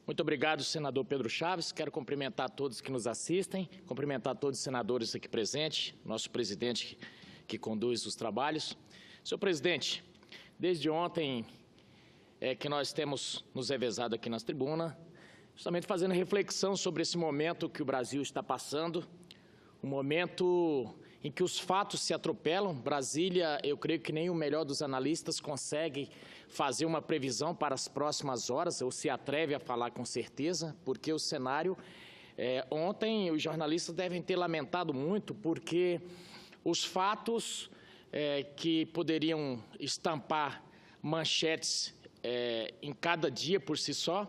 Muito obrigado, senador Pedro Chaves. Quero cumprimentar todos que nos assistem, cumprimentar todos os senadores aqui presentes, nosso presidente que conduz os trabalhos. Senhor presidente, desde ontem que nós temos nos revezado aqui na tribuna, justamente fazendo reflexão sobre esse momento que o Brasil está passando, um momento em que os fatos se atropelam. Brasília, eu creio que nem o melhor dos analistas consegue fazer uma previsão para as próximas horas, ou se atreve a falar com certeza, porque o cenário, ontem os jornalistas devem ter lamentado muito, porque os fatos que poderiam estampar manchetes em cada dia por si só,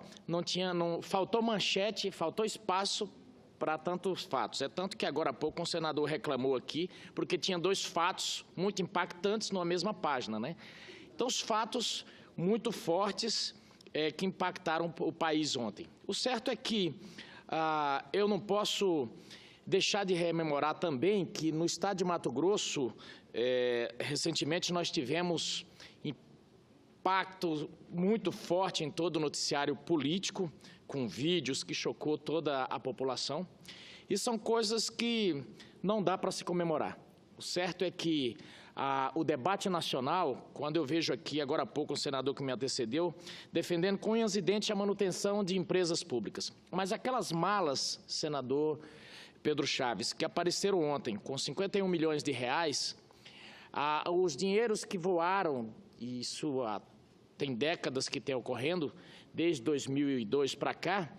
faltou manchete, faltou espaço para tantos fatos. É tanto que agora há pouco um senador reclamou aqui, porque tinha dois fatos muito impactantes numa mesma página, né? Então, os fatos muito fortes que impactaram o país ontem. O certo é que eu não posso deixar de rememorar também que no estado de Mato Grosso, recentemente nós tivemos impacto muito forte em todo o noticiário político, com vídeos que chocou toda a população. E são coisas que não dá para se comemorar. O certo é que o debate nacional, quando eu vejo aqui, agora há pouco, um senador que me antecedeu, defendendo com unhas e dentes a manutenção de empresas públicas. Mas aquelas malas, senador Pedro Chaves, que apareceram ontem com 51 milhões de reais, os dinheiros que voaram, e isso tem décadas que tem ocorrendo, desde 2002 para cá,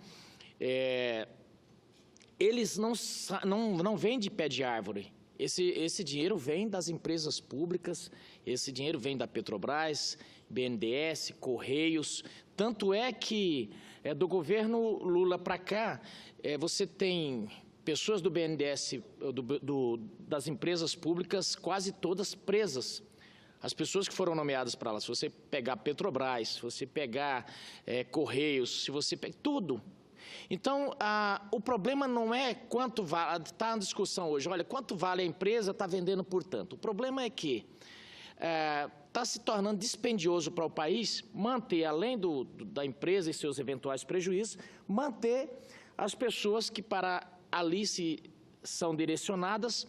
eles não vêm de pé de árvore. Esse dinheiro vem das empresas públicas, esse dinheiro vem da Petrobras, BNDES, Correios. Tanto é que do governo Lula para cá, você tem pessoas do BNDES, das empresas públicas, quase todas presas. As pessoas que foram nomeadas para lá, se você pegar Petrobras, se você pegar Correios, se você pegar tudo. Então, o problema não é quanto vale, está na discussão hoje, olha, quanto vale a empresa, está vendendo por tanto. O problema é que está se tornando dispendioso para o país manter, além da empresa e seus eventuais prejuízos, manter as pessoas que para ali são direcionadas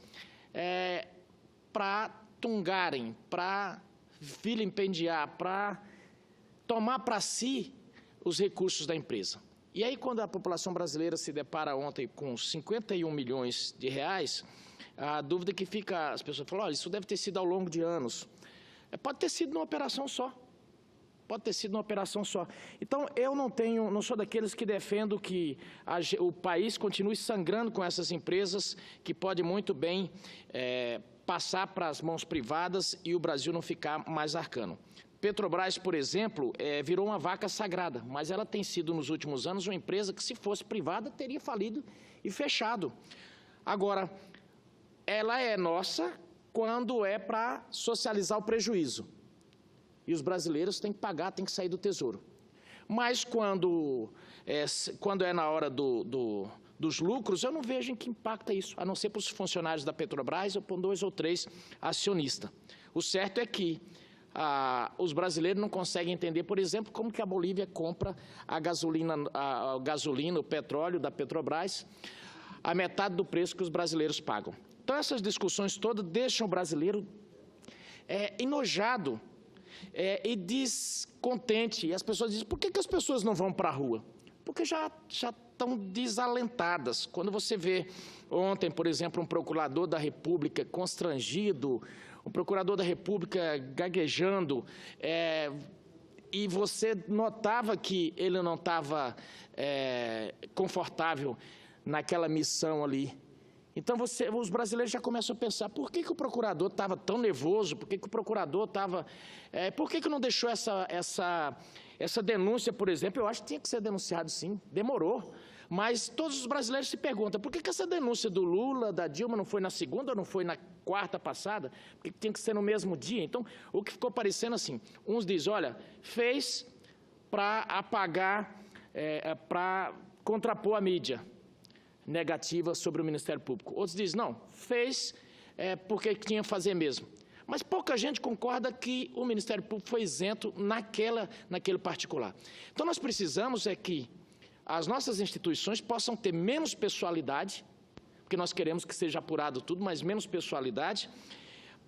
para tungarem, para vilipendiar, para tomar para si os recursos da empresa. E aí, quando a população brasileira se depara ontem com 51 milhões de reais, a dúvida que fica, as pessoas falam, olha, isso deve ter sido ao longo de anos. Pode ter sido numa operação só. Pode ter sido uma operação só. Então, eu não sou daqueles que defendo que o país continue sangrando com essas empresas, que pode muito bem passar para as mãos privadas e o Brasil não ficar mais arcano. Petrobras, por exemplo, virou uma vaca sagrada, mas ela tem sido, nos últimos anos, uma empresa que, se fosse privada, teria falido e fechado. Agora, ela é nossa quando é para socializar o prejuízo. E os brasileiros têm que pagar, têm que sair do Tesouro. Mas quando é na hora dos lucros, eu não vejo em que impacta isso, a não ser para os funcionários da Petrobras ou para 2 ou 3 acionistas. O certo é que os brasileiros não conseguem entender, por exemplo, como que a Bolívia compra a gasolina, o petróleo da Petrobras, a metade do preço que os brasileiros pagam. Então, essas discussões todas deixam o brasileiro enojado e descontente. E as pessoas dizem, por que as pessoas não vão para a rua? Porque já estão desalentadas. Quando você vê ontem, por exemplo, um procurador da República constrangido, um procurador da República gaguejando, e você notava que ele não estava confortável naquela missão ali. Então, os brasileiros já começam a pensar, por que o procurador estava tão nervoso, por que o procurador estava... por que não deixou essa denúncia, por exemplo? Eu acho que tinha que ser denunciado, sim, demorou. Mas todos os brasileiros se perguntam, por que essa denúncia do Lula, da Dilma, não foi na segunda ou não foi na quarta passada? Porque tinha que ser no mesmo dia. Então, o que ficou parecendo assim, uns dizem, olha, fez para apagar, para contrapor a mídia negativa sobre o Ministério Público. Outros dizem, não, fez porque tinha que fazer mesmo. Mas pouca gente concorda que o Ministério Público foi isento naquele particular. Então, nós precisamos que as nossas instituições possam ter menos pessoalidade, porque nós queremos que seja apurado tudo, mas menos pessoalidade,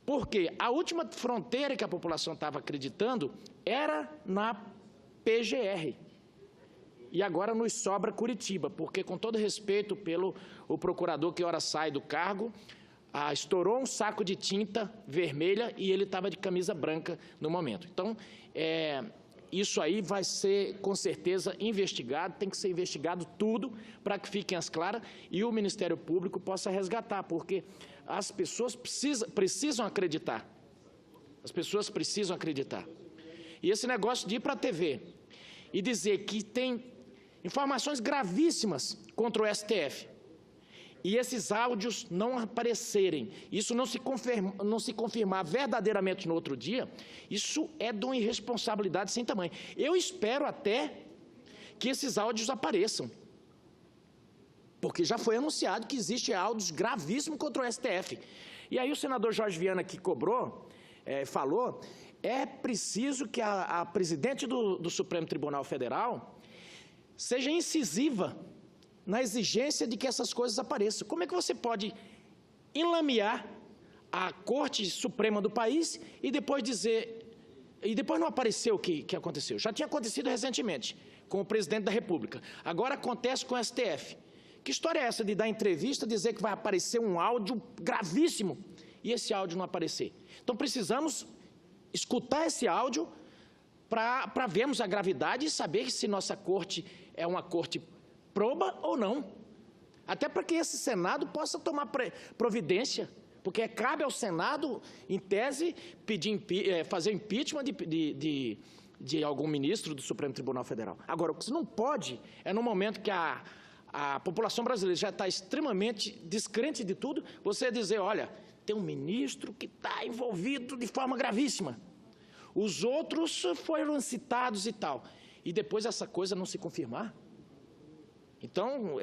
porque a última fronteira que a população estava acreditando era na PGR. E agora nos sobra Curitiba, porque, com todo respeito pelo o procurador que ora sai do cargo, estourou um saco de tinta vermelha e ele estava de camisa branca no momento. Então, isso aí vai ser, com certeza, investigado, tem que ser investigado tudo para que fiquem as claras e o Ministério Público possa resgatar, porque as pessoas precisam acreditar. As pessoas precisam acreditar. E esse negócio de ir para a TV e dizer que tem informações gravíssimas contra o STF, e esses áudios não aparecerem, isso não se confirmar verdadeiramente no outro dia, isso é de uma irresponsabilidade sem tamanho. Eu espero até que esses áudios apareçam, porque já foi anunciado que existem áudios gravíssimos contra o STF. E aí o senador Jorge Viana, que falou, é preciso que a presidente do Supremo Tribunal Federal seja incisiva na exigência de que essas coisas apareçam. Como é que você pode enlamear a Corte Suprema do país e depois não apareceu o que aconteceu? Já tinha acontecido recentemente com o presidente da República. Agora acontece com o STF. Que história é essa de dar entrevista, dizer que vai aparecer um áudio gravíssimo e esse áudio não aparecer? Então precisamos escutar esse áudio para vermos a gravidade e saber se nossa corte é uma corte proba ou não. Até para que esse Senado possa tomar providência, porque cabe ao Senado, em tese, fazer impeachment de algum ministro do Supremo Tribunal Federal. Agora, o que não pode é, no momento que a população brasileira já está extremamente descrente de tudo, você dizer, olha, tem um ministro que está envolvido de forma gravíssima. Os outros foram citados e tal. E depois essa coisa não se confirmar? Então,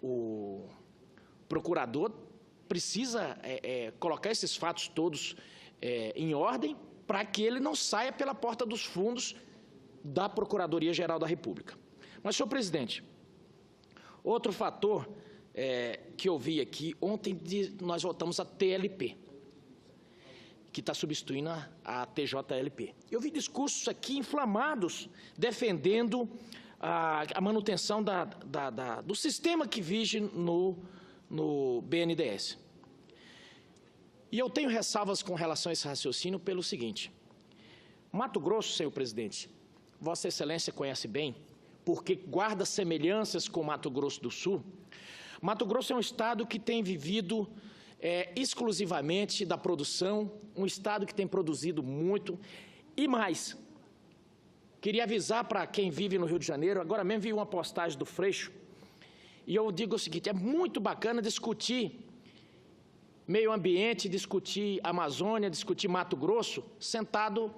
o procurador precisa colocar esses fatos todos em ordem para que ele não saia pela porta dos fundos da Procuradoria-Geral da República. Mas, senhor presidente, outro fator que eu vi aqui, ontem nós votamos a TLP, que está substituindo a TJLP. Eu vi discursos aqui inflamados defendendo a manutenção do sistema que vige no BNDES. E eu tenho ressalvas com relação a esse raciocínio pelo seguinte: Mato Grosso, senhor presidente, Vossa Excelência conhece bem, porque guarda semelhanças com Mato Grosso do Sul. Mato Grosso é um estado que tem vivido exclusivamente da produção, um estado que tem produzido muito e mais. Queria avisar para quem vive no Rio de Janeiro, agora mesmo vi uma postagem do Freixo, e eu digo o seguinte: é muito bacana discutir meio ambiente, discutir Amazônia, discutir Mato Grosso, sentado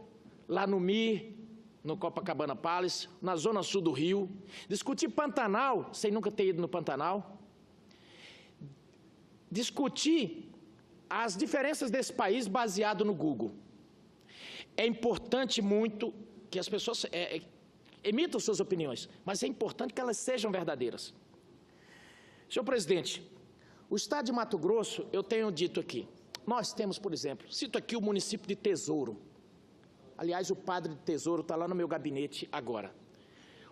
lá no MIR, no Copacabana Palace, na zona sul do Rio, discutir Pantanal, sem nunca ter ido no Pantanal, discutir as diferenças desse país baseado no Google. É importante muito que as pessoas emitam suas opiniões, mas é importante que elas sejam verdadeiras. Senhor presidente, o estado de Mato Grosso, eu tenho dito aqui, nós temos, por exemplo, cito aqui o município de Tesouro. Aliás, o padre de Tesouro está lá no meu gabinete agora.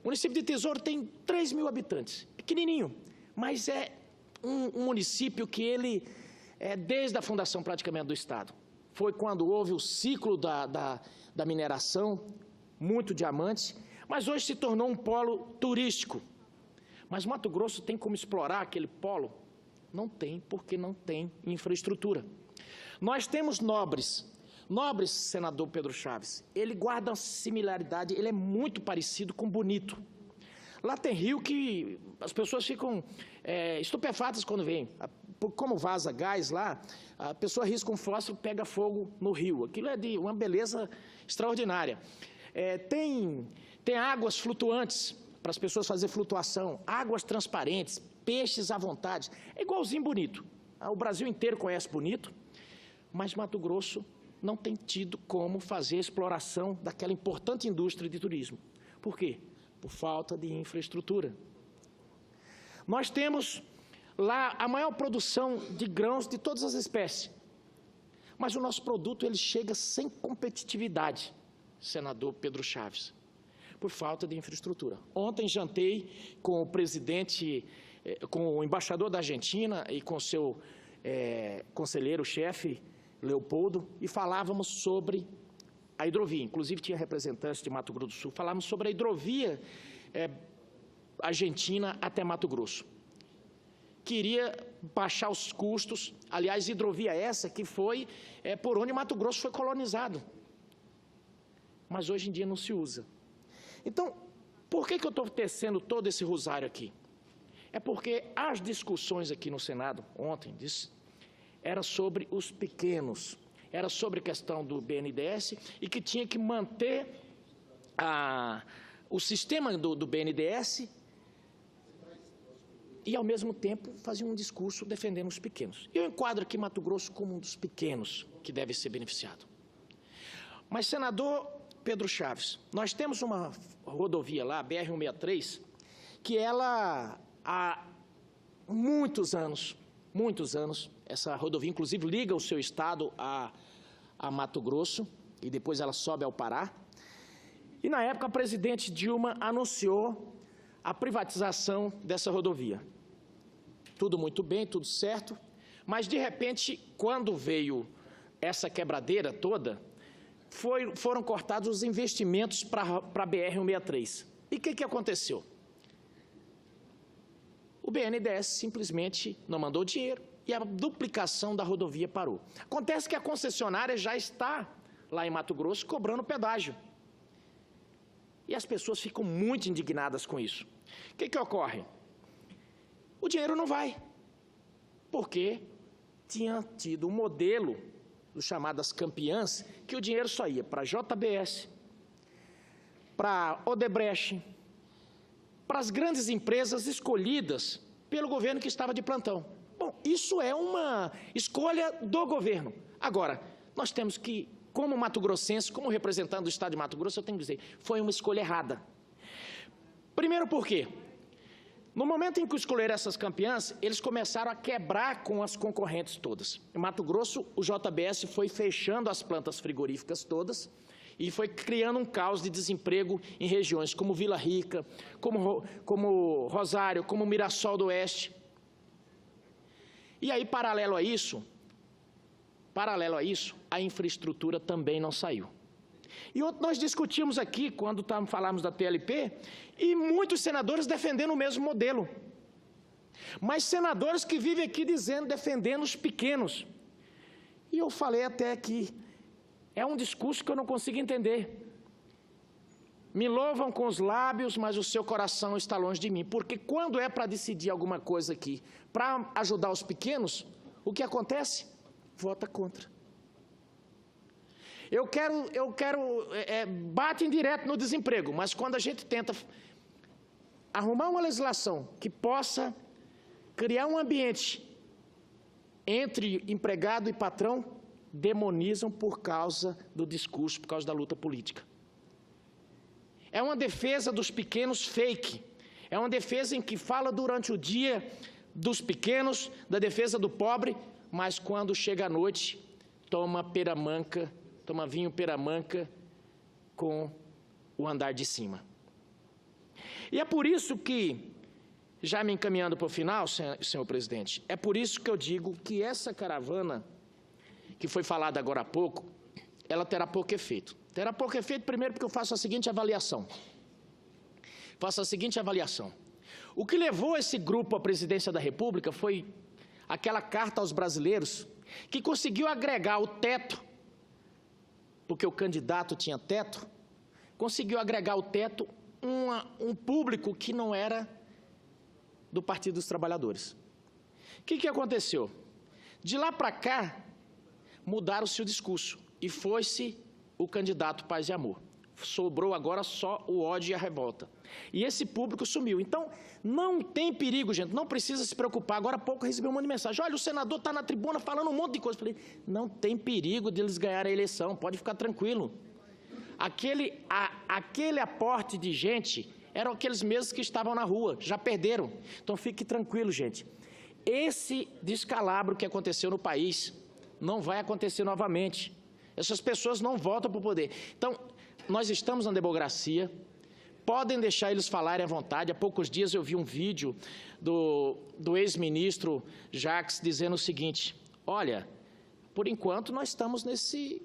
O município de Tesouro tem 3.000 habitantes, pequenininho, mas é um município que ele desde a fundação praticamente do estado. Foi quando houve o ciclo da mineração, muito diamante, mas hoje se tornou um polo turístico. Mas Mato Grosso tem como explorar aquele polo? Não tem, porque não tem infraestrutura. Nós temos Nobres, senador Pedro Chaves, ele guarda uma similaridade, ele é muito parecido com Bonito. Lá tem rio que as pessoas ficam estupefatas quando vêm. Como vaza gás lá, a pessoa risca um fósforo e pega fogo no rio. Aquilo é de uma beleza extraordinária. Tem águas flutuantes para as pessoas fazerem flutuação, águas transparentes, peixes à vontade. É igualzinho Bonito. O Brasil inteiro conhece Bonito, mas Mato Grosso não tem tido como fazer a exploração daquela importante indústria de turismo. Por quê? por falta de infraestrutura. Nós temos lá a maior produção de grãos de todas as espécies, mas o nosso produto ele chega sem competitividade, senador Pedro Chaves, por falta de infraestrutura. Ontem jantei com o presidente, com o embaixador da Argentina e com o seu conselheiro-chefe, Leopoldo, e falávamos sobre a hidrovia. Inclusive tinha representantes de Mato Grosso do Sul, falávamos sobre a hidrovia argentina até Mato Grosso. Queria baixar os custos, aliás, hidrovia essa que foi por onde Mato Grosso foi colonizado. Mas hoje em dia não se usa. Então, por que eu estou tecendo todo esse rosário aqui? É porque as discussões aqui no Senado, ontem, era sobre os pequenos, era sobre a questão do BNDES e que tinha que manter o sistema do BNDES e, ao mesmo tempo, fazia um discurso defendendo os pequenos. Eu enquadro aqui Mato Grosso como um dos pequenos que deve ser beneficiado. Mas, senador Pedro Chaves, nós temos uma rodovia lá, a BR-163, que ela, há muitos anos, essa rodovia, inclusive, liga o seu estado a Mato Grosso, e depois ela sobe ao Pará. E, na época, a presidente Dilma anunciou a privatização dessa rodovia. Tudo muito bem, tudo certo, mas, de repente, quando veio essa quebradeira toda, foram cortados os investimentos para a BR-163. E o que aconteceu? O BNDES simplesmente não mandou dinheiro e a duplicação da rodovia parou. Acontece que a concessionária já está lá em Mato Grosso cobrando pedágio. E as pessoas ficam muito indignadas com isso. O que ocorre? O dinheiro não vai, porque tinha tido um modelo dos chamadas campeãs, que o dinheiro só ia para a JBS, para a Odebrecht, para as grandes empresas escolhidas pelo governo que estava de plantão. Bom, isso é uma escolha do governo. Agora, nós temos que, como mato-grossense, como representante do Estado de Mato Grosso, eu tenho que dizer, foi uma escolha errada. Primeiro por quê? No momento em que escolheram essas campeãs, eles começaram a quebrar com as concorrentes todas. Em Mato Grosso, o JBS foi fechando as plantas frigoríficas todas e foi criando um caos de desemprego em regiões como Vila Rica, como Rosário, como Mirassol do Oeste. E aí, paralelo a isso, a infraestrutura também não saiu. E ontem nós discutimos aqui, quando falamos da TLP, e muitos senadores defendendo o mesmo modelo. Mas senadores que vivem aqui defendendo os pequenos. E eu falei até aqui, é um discurso que eu não consigo entender. Me louvam com os lábios, mas o seu coração está longe de mim. Porque quando é para decidir alguma coisa aqui, para ajudar os pequenos, o que acontece? Vota contra. Batem direto no desemprego, mas quando a gente tenta arrumar uma legislação que possa criar um ambiente entre empregado e patrão, demonizam por causa do discurso, por causa da luta política. É uma defesa dos pequenos fake, é uma defesa em que fala durante o dia dos pequenos, da defesa do pobre, mas quando chega à noite, toma vinho peramanca com o andar de cima. E é por isso que, já me encaminhando para o final, senhor presidente, é por isso que eu digo que essa caravana, que foi falada agora há pouco, ela terá pouco efeito. Terá pouco efeito, primeiro, porque eu faço a seguinte avaliação. O que levou esse grupo à presidência da República foi aquela carta aos brasileiros que conseguiu agregar o teto, porque o candidato tinha teto, conseguiu agregar ao teto um público que não era do Partido dos Trabalhadores. O que aconteceu? De lá para cá, mudaram-se o discurso e foi-se o candidato Paz e Amor. Sobrou agora só o ódio e a revolta. E esse público sumiu. Então, não tem perigo, gente, não precisa se preocupar. Agora há pouco eu recebi um monte de mensagem. Olha, o senador está na tribuna falando um monte de coisa. Eu falei, não tem perigo de eles ganharem a eleição, pode ficar tranquilo. Aquele aporte de gente eram aqueles mesmos que estavam na rua, já perderam. Então, fique tranquilo, gente. Esse descalabro que aconteceu no país não vai acontecer novamente. Essas pessoas não voltam para o poder. Então, nós estamos na democracia, podem deixar eles falarem à vontade. Há poucos dias eu vi um vídeo do ex-ministro Jacques dizendo o seguinte: olha, por enquanto nós estamos nesse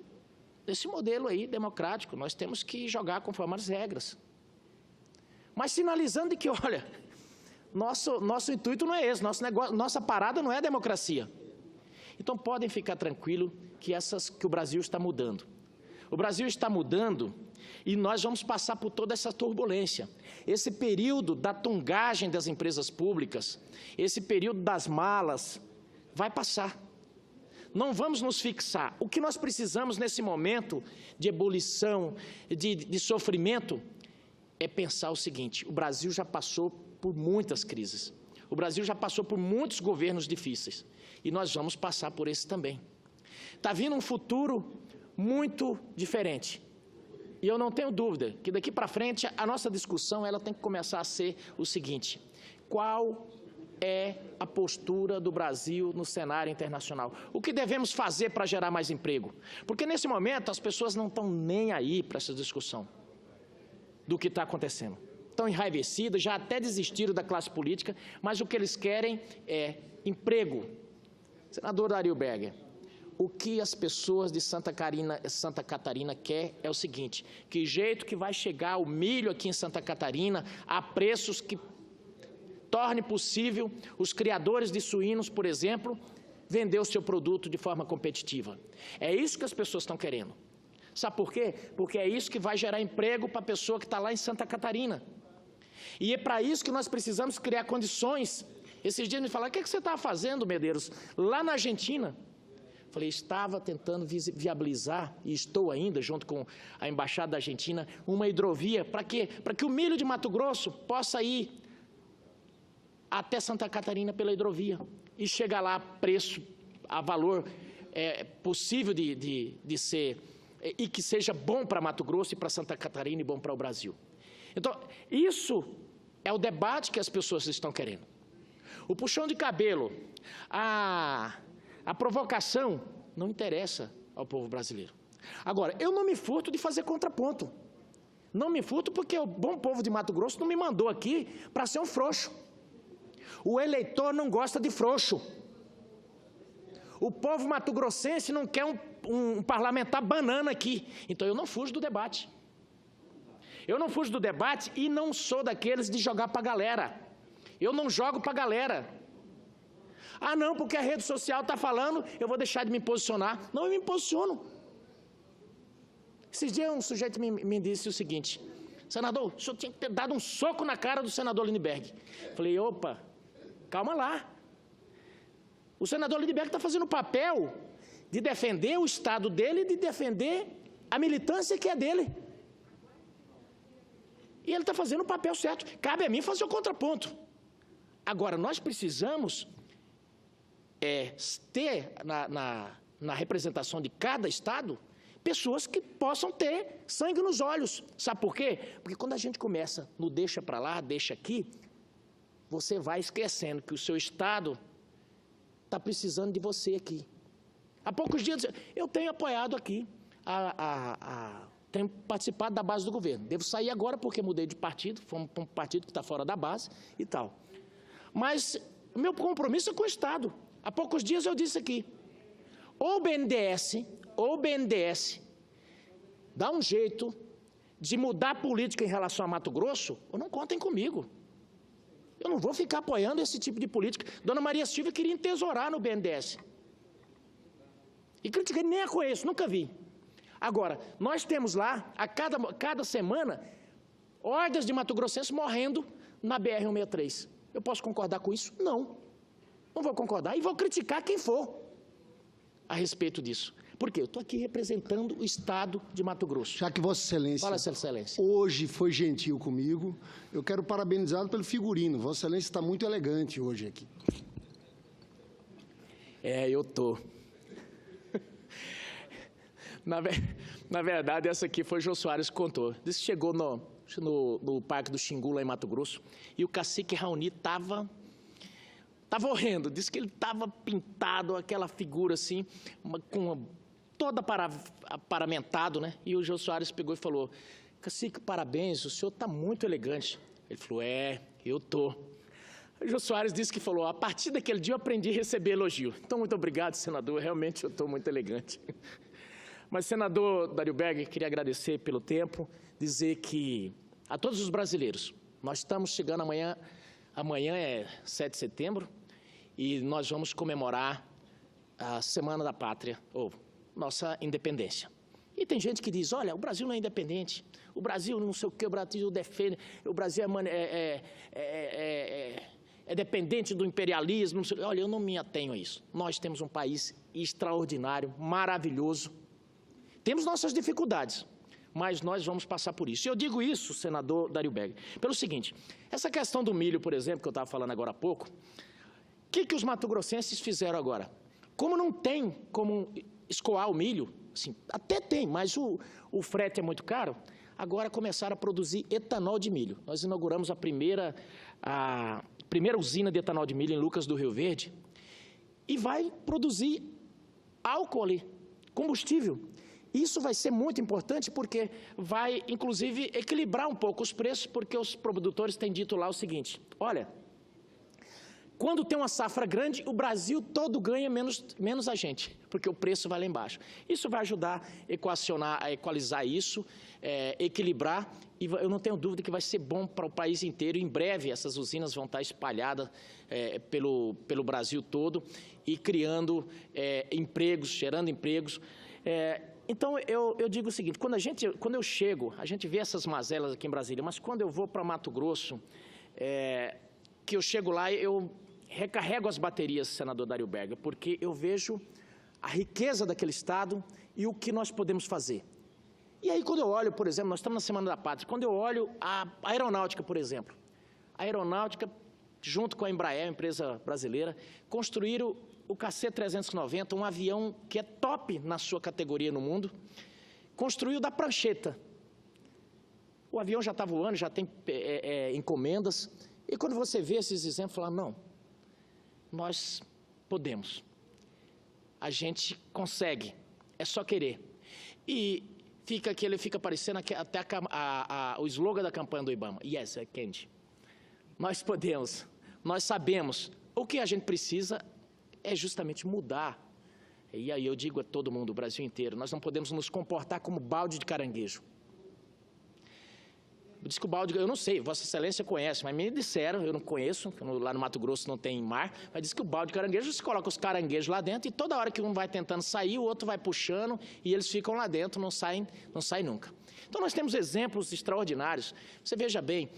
modelo aí democrático, nós temos que jogar conforme as regras. Mas sinalizando que, olha, nosso intuito não é esse, nossa parada não é a democracia. Então podem ficar tranquilos que o Brasil está mudando. O Brasil está mudando e nós vamos passar por toda essa turbulência. Esse período da tungagem das empresas públicas, esse período das malas, vai passar. Não vamos nos fixar. O que nós precisamos nesse momento de ebulição, de sofrimento, é pensar o seguinte: o Brasil já passou por muitas crises. O Brasil já passou por muitos governos difíceis. E nós vamos passar por esse também. Está vindo um futuro muito diferente. E eu não tenho dúvida que daqui para frente a nossa discussão ela tem que começar a ser o seguinte: qual é a postura do Brasil no cenário internacional? O que devemos fazer para gerar mais emprego? Porque nesse momento as pessoas não estão nem aí para essa discussão do que está acontecendo. Estão enraivecidas, já até desistiram da classe política, mas o que eles querem é emprego. Senador Dario Berger, o que as pessoas de Santa Catarina querem é o seguinte: que jeito que vai chegar o milho aqui em Santa Catarina a preços que torne possível os criadores de suínos, por exemplo, vender o seu produto de forma competitiva. É isso que as pessoas estão querendo. Sabe por quê? Porque é isso que vai gerar emprego para a pessoa que está lá em Santa Catarina. E é para isso que nós precisamos criar condições. Esses dias me falaram: o que é que você estava fazendo, Medeiros, lá na Argentina? Falei: estava tentando viabilizar, e estou ainda, junto com a Embaixada da Argentina, uma hidrovia. Para quê? Para que o milho de Mato Grosso possa ir até Santa Catarina pela hidrovia e chegar lá a preço, a valor possível de ser, e que seja bom para Mato Grosso e para Santa Catarina e bom para o Brasil. Então, isso é o debate que as pessoas estão querendo. O puxão de cabelo, a provocação não interessa ao povo brasileiro. Agora, eu não me furto de fazer contraponto. Não me furto porque o bom povo de Mato Grosso não me mandou aqui para ser um frouxo. O eleitor não gosta de frouxo. O povo mato-grossense não quer um parlamentar banana aqui. Então eu não fujo do debate. Eu não fujo do debate e não sou daqueles de jogar para a galera. Eu não jogo para a galera. Ah, não, porque a rede social está falando, eu vou deixar de me posicionar. Não, eu me posiciono. Esses dias um sujeito me disse o seguinte: senador, o senhor tinha que ter dado um soco na cara do senador Lindbergh. Falei: opa, calma lá. O senador Lindbergh está fazendo o papel de defender o Estado dele e de defender a militância que é dele. E ele está fazendo o papel certo. Cabe a mim fazer o contraponto. Agora, nós precisamos ter na representação de cada Estado pessoas que possam ter sangue nos olhos. Sabe por quê? Porque quando a gente começa no deixa para lá, deixa aqui, você vai esquecendo que o seu Estado está precisando de você aqui. Há poucos dias eu tenho apoiado aqui, tenho participado da base do governo. Devo sair agora porque mudei de partido, fomos para um partido que está fora da base e tal. Mas o meu compromisso é com o Estado. Há poucos dias eu disse aqui: ou o BNDES dá um jeito de mudar a política em relação a Mato Grosso, ou não contem comigo. Eu não vou ficar apoiando esse tipo de política. Dona Maria Silvia queria entesourar no BNDES. E critiquei, nem a conheço, nunca vi. Agora, nós temos lá, a cada semana, hordas de mato-grossenses morrendo na BR-163. Eu posso concordar com isso? Não. Não vou concordar e vou criticar quem for a respeito disso. Por quê? Eu estou aqui representando o Estado de Mato Grosso. Já que Vossa Excelência, fala, Vossa Excelência, hoje foi gentil comigo, eu quero parabenizá-lo pelo figurino. Vossa Excelência está muito elegante hoje aqui. Eu estou. Na verdade, essa aqui foi o Jô Soares que contou. Disse que chegou no Parque do Xingu, lá em Mato Grosso, e o cacique Raoni estava horrendo. Disse que ele estava pintado, aquela figura assim, toda paramentado, né? E o Jô Soares pegou e falou: cacique, parabéns, o senhor está muito elegante. Ele falou: eu tô. O Jô Soares disse que falou: a partir daquele dia eu aprendi a receber elogio. Então, muito obrigado, senador, realmente eu estou muito elegante. Mas, senador Dario Berger, queria agradecer pelo tempo, dizer que a todos os brasileiros, nós estamos chegando amanhã é 7 de setembro, e nós vamos comemorar a Semana da Pátria, ou nossa independência. E tem gente que diz: olha, o Brasil não é independente, o Brasil não sei o que, o Brasil defende, o Brasil é dependente do imperialismo. Não sei. Olha, eu não me atenho a isso. Nós temos um país extraordinário, maravilhoso. Temos nossas dificuldades, mas nós vamos passar por isso. E eu digo isso, senador Dario Berger, pelo seguinte: essa questão do milho, por exemplo, que eu estava falando agora há pouco, o que os mato-grossenses fizeram agora? Como não tem como escoar o milho, assim, até tem, mas o frete é muito caro, agora começaram a produzir etanol de milho. Nós inauguramos a primeira usina de etanol de milho em Lucas do Rio Verde, e vai produzir álcool ali, combustível. Isso vai ser muito importante porque vai, inclusive, equilibrar um pouco os preços, porque os produtores têm dito lá o seguinte: olha, quando tem uma safra grande, o Brasil todo ganha, menos a gente, porque o preço vai lá embaixo. Isso vai ajudar a equalizar isso, equilibrar, e eu não tenho dúvida que vai ser bom para o país inteiro. Em breve, essas usinas vão estar espalhadas pelo Brasil todo e criando empregos, gerando empregos. Então, eu digo o seguinte: quando eu chego, a gente vê essas mazelas aqui em Brasília, mas quando eu vou para Mato Grosso, que eu chego lá, eu recarrego as baterias, senador Dario Berger, porque eu vejo a riqueza daquele estado e o que nós podemos fazer. E aí, quando eu olho, por exemplo, nós estamos na Semana da Pátria, quando eu olho a aeronáutica, por exemplo, a aeronáutica, junto com a Embraer, a empresa brasileira, construíram o KC-390, um avião que é top na sua categoria no mundo, construiu da prancheta. O avião já está voando, já tem encomendas, e quando você vê esses exemplos, fala: não, nós podemos, a gente consegue, é só querer. E fica parecendo até o slogan da campanha do Ibama: yes, I can. Nós podemos, nós sabemos. O que a gente precisa é justamente mudar. E aí eu digo a todo mundo, o Brasil inteiro: nós não podemos nos comportar como balde de caranguejo. Diz que o balde, eu não sei, Vossa Excelência conhece, mas me disseram, eu não conheço, lá no Mato Grosso não tem mar, mas diz que o balde de caranguejo, você coloca os caranguejos lá dentro e toda hora que um vai tentando sair, o outro vai puxando e eles ficam lá dentro, não saem nunca. Então nós temos exemplos extraordinários. Você veja bem,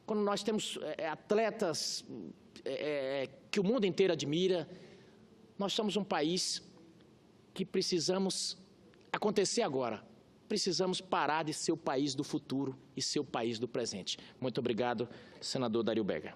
quando nós temos atletas que o mundo inteiro admira, nós somos um país que precisamos acontecer agora. Precisamos parar de ser o país do futuro e ser o país do presente. Muito obrigado, senador Dario Berger.